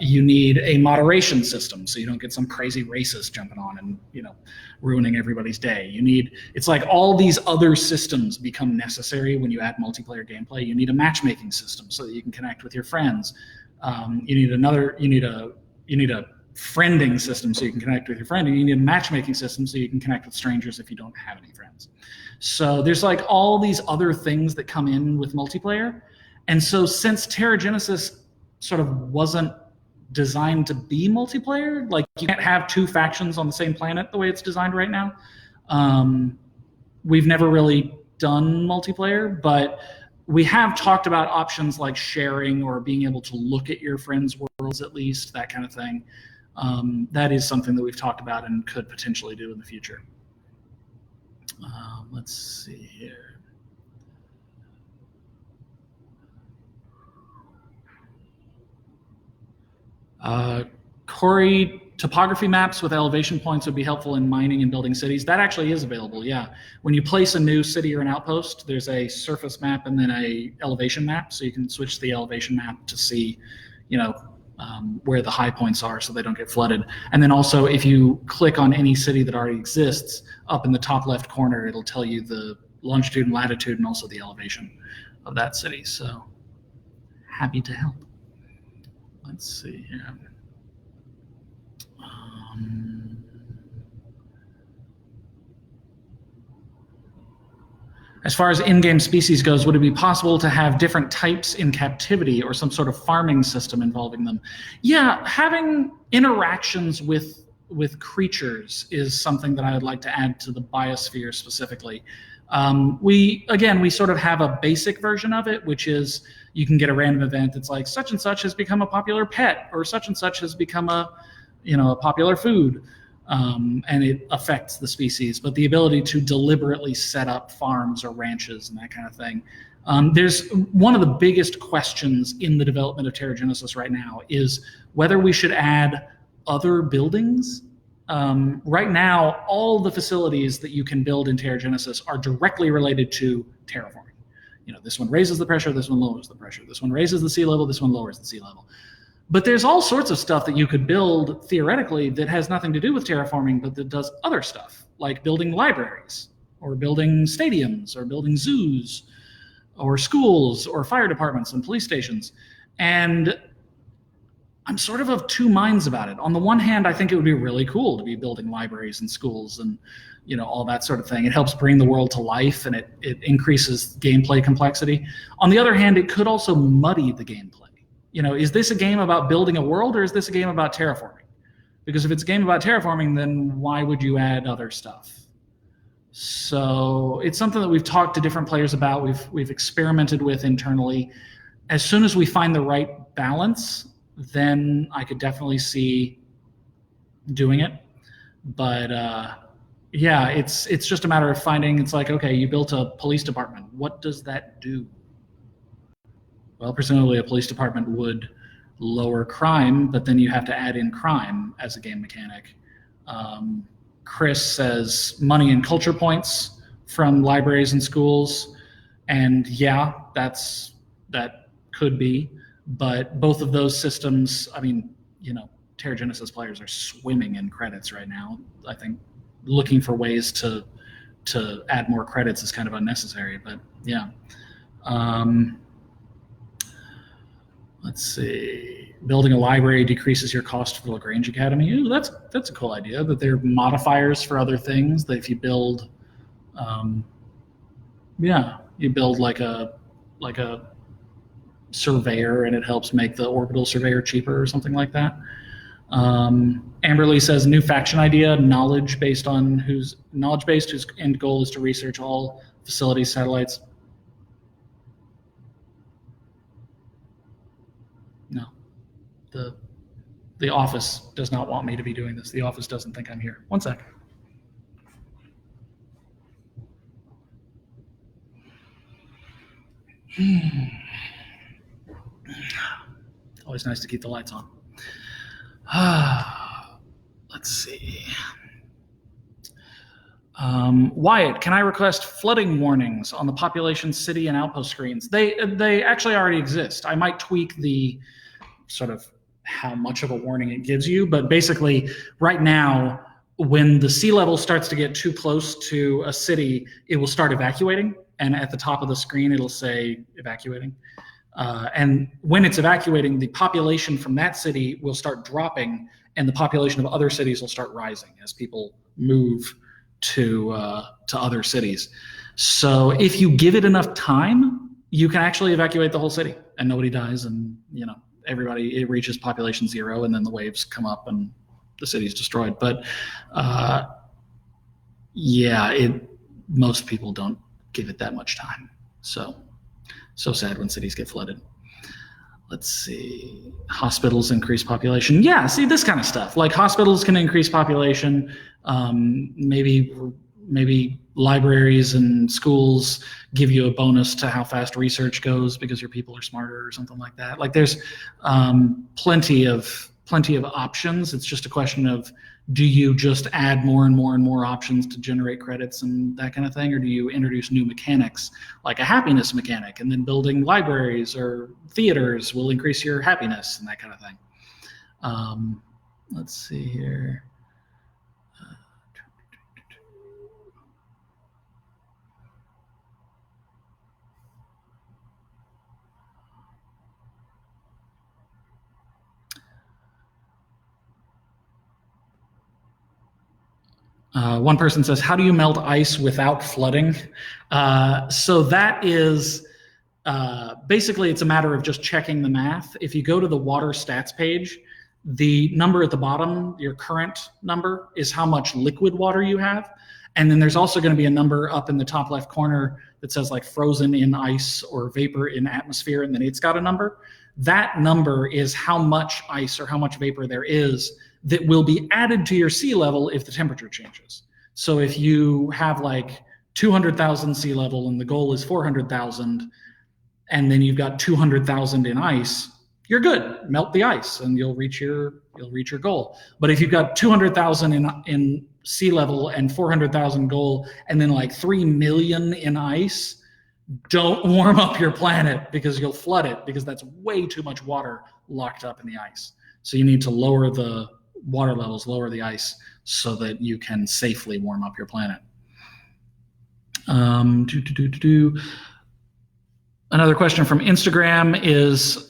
You need a moderation system so you don't get some crazy racist jumping on and ruining everybody's day. It's like all these other systems become necessary when you add multiplayer gameplay. You need a matchmaking system so that you can connect with your friends. You need a friending system so you can connect with your friend, and you need a matchmaking system so you can connect with strangers if you don't have any friends. So there's like all these other things that come in with multiplayer. And so since TerraGenesis sort of wasn't designed to be multiplayer, like you can't have 2 factions on the same planet the way it's designed right now, we've never really done multiplayer, but we have talked about options like sharing or being able to look at your friends' worlds at least, that kind of thing. That is something that we've talked about and could potentially do in the future. Let's see here. Corey, topography maps with elevation points would be helpful in mining and building cities. That actually is available, yeah. When you place a new city or an outpost, there's a surface map and then a elevation map, so you can switch the elevation map to see, where the high points are so they don't get flooded. And then also, if you click on any city that already exists, up in the top left corner, it'll tell you the longitude and latitude and also the elevation of that city. So happy to help. Let's see here. As far as in-game species goes, would it be possible to have different types in captivity or some sort of farming system involving them? Yeah, having interactions with creatures is something that I would like to add to the biosphere specifically. We sort of have a basic version of it, which is you can get a random event. It's like such and such has become a popular pet, or such and such has become a popular food, and it affects the species. But the ability to deliberately set up farms or ranches and that kind of thing. There's one of the biggest questions in the development of TerraGenesis right now is whether we should add other buildings. Right now, all the facilities that you can build in TerraGenesis are directly related to terraforming. This one raises the pressure, this one lowers the pressure. This one raises the sea level, this one lowers the sea level. But there's all sorts of stuff that you could build theoretically that has nothing to do with terraforming, but that does other stuff, like building libraries, or building stadiums, or building zoos, or schools, or fire departments and police stations. And I'm sort of two minds about it. On the one hand, I think it would be really cool to be building libraries and schools and all that sort of thing. It helps bring the world to life, and it increases gameplay complexity. On the other hand, it could also muddy the gameplay. Is this a game about building a world, or is this a game about terraforming? Because if it's a game about terraforming, then why would you add other stuff? So it's something that we've talked to different players about. We've experimented with internally. As soon as we find the right balance, then I could definitely see doing it. But yeah, it's just a matter of finding. It's like, okay, you built a police department. What does that do? Well, presumably a police department would lower crime, but then you have to add in crime as a game mechanic. Chris says money and culture points from libraries and schools. And yeah, that could be. But both of those systems, TerraGenesis players are swimming in credits right now. I think looking for ways to add more credits is kind of unnecessary, but yeah. Let's see. Building a library decreases your cost for the Lagrange Academy. Ooh, that's a cool idea. That there are modifiers for other things. That if you build, you build like a surveyor, and it helps make the orbital surveyor cheaper or something like that. Amberly says new faction idea: knowledge-based, whose end goal is to research all facilities, satellites. No, the office does not want me to be doing this. The office doesn't think I'm here. One sec. Always nice to keep the lights on. Let's see. Wyatt, can I request flooding warnings on the population, city, and outpost screens? They actually already exist. I might tweak the sort of how much of a warning it gives you, but basically right now, when the sea level starts to get too close to a city, it will start evacuating, and at the top of the screen, it'll say evacuating. And when it's evacuating, the population from that city will start dropping, and the population of other cities will start rising as people move to other cities. So if you give it enough time, you can actually evacuate the whole city, and nobody dies, and it reaches population zero, and then the waves come up and the city's destroyed. But most people don't give it that much time. So sad when cities get flooded. Let's see. Hospitals increase population. Yeah, see, this kind of stuff. Like hospitals can increase population. Maybe libraries and schools give you a bonus to how fast research goes because your people are smarter or something like that. Like there's plenty of options. It's just a question of, do you just add more and more and more options to generate credits and that kind of thing, or do you introduce new mechanics like a happiness mechanic, and then building libraries or theaters will increase your happiness and that kind of thing. Let's see here. One person says, how do you melt ice without flooding? So that is basically, it's a matter of just checking the math. If you go to the water stats page, The number at the bottom, your current number, is how much liquid water you have. And then there's also going to be a number up in the top left corner that says like frozen in ice or vapor in atmosphere, and then it's got a number. That number is how much ice or how much vapor there is that will be added to your sea level if the temperature changes. So if you have like 200,000 sea level and the goal is 400,000, and then you've got 200,000 in ice, you're good. Melt the ice and you'll reach your goal. But if you've got 200,000 in sea level and 400,000 goal, and then like 3 million in ice, don't warm up your planet because you'll flood it, because that's way too much water locked up in the ice. So you need to lower the water levels, lower the ice, so that you can safely warm up your planet. Another question from Instagram is,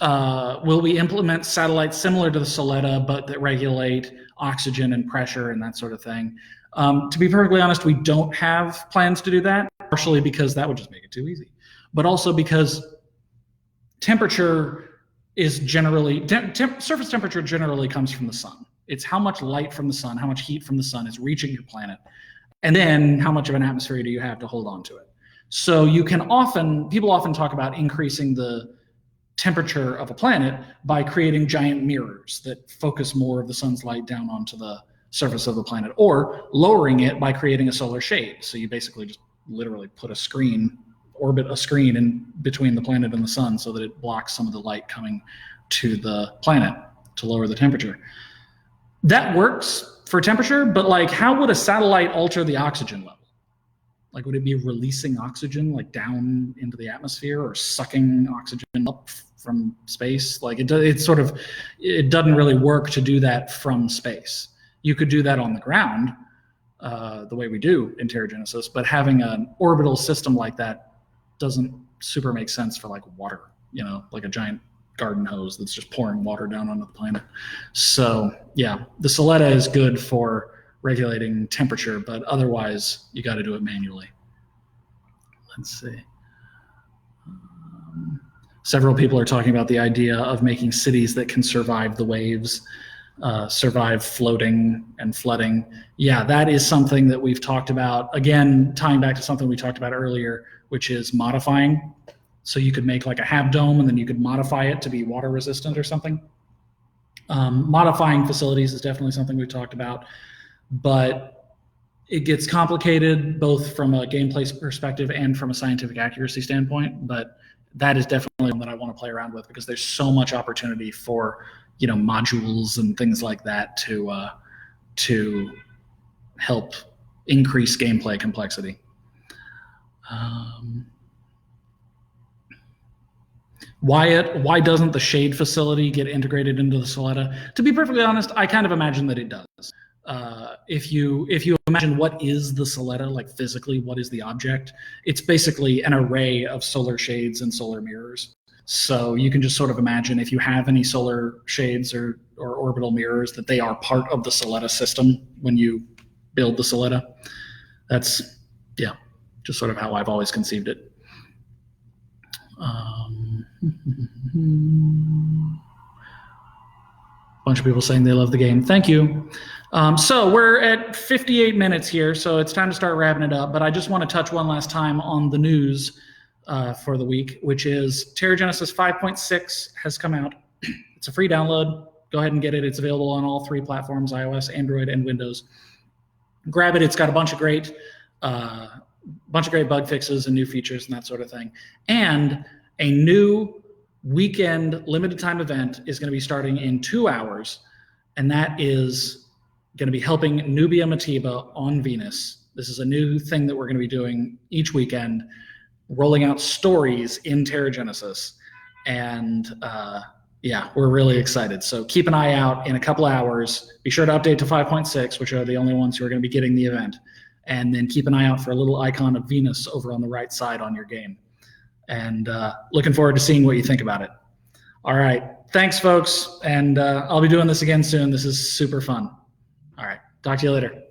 will we implement satellites similar to the Soletta, but that regulate oxygen and pressure and that sort of thing? To be perfectly honest, we don't have plans to do that, partially because that would just make it too easy, but also because temperature is generally, surface temperature generally comes from the sun. It's how much light from the sun, how much heat from the sun is reaching your planet, and then how much of an atmosphere do you have to hold on to it. So you can people often talk about increasing the temperature of a planet by creating giant mirrors that focus more of the sun's light down onto the surface of the planet, or lowering it by creating a solar shade. So you basically just literally put a screen, orbit a screen in between the planet and the sun so that it blocks some of the light coming to the planet to lower the temperature. That works for temperature, but like, how would a satellite alter the oxygen level? Like, would it be releasing oxygen like down into the atmosphere, or sucking oxygen up from space? Like it doesn't really work to do that from space. You could do that on the ground, the way we do in TerraGenesis, but having an orbital system like that doesn't super make sense for like water, like a giant garden hose that's just pouring water down onto the planet. So yeah, the Soletta is good for regulating temperature, but otherwise you got to do it manually. Let's see. Several people are talking about the idea of making cities that can survive the waves, survive floating and flooding. Yeah, that is something that we've talked about. Again, tying back to something we talked about earlier, which is modifying. So you could make like a half dome and then you could modify it to be water resistant or something. Modifying facilities is definitely something we've talked about, but it gets complicated both from a gameplay perspective and from a scientific accuracy standpoint. But that is definitely one that I want to play around with, because there's so much opportunity for, modules and things like that to help increase gameplay complexity. Why doesn't the shade facility get integrated into the Soletta? To be perfectly honest, I kind of imagine that it does. If you imagine what is the Soletta, like physically, what is the object? It's basically an array of solar shades and solar mirrors. So you can just sort of imagine, if you have any solar shades or orbital mirrors, that they are part of the Soletta system when you build the Soletta. That's, yeah, just sort of how I've always conceived it. Bunch of people saying they love the game. Thank you. So we're at 58 minutes here, so it's time to start wrapping it up. But I just want to touch one last time on the news for the week, which is TerraGenesis 5.6 has come out. It's a free download. Go ahead and get it. It's available on all three platforms, iOS, Android, and Windows. Grab it. It's got a bunch of great bug fixes and new features and that sort of thing. And a new weekend limited time event is going to be starting in 2 hours, and that is going to be helping Nubium Atiba on Venus. This is a new thing that we're going to be doing each weekend, rolling out stories in TerraGenesis. And yeah, we're really excited. So keep an eye out in a couple hours. Be sure to update to 5.6, which are the only ones who are going to be getting the event. And then keep an eye out for a little icon of Venus over on the right side on your game. And looking forward to seeing what you think about it. All right. Thanks, folks. And I'll be doing this again soon. This is super fun. All right. Talk to you later.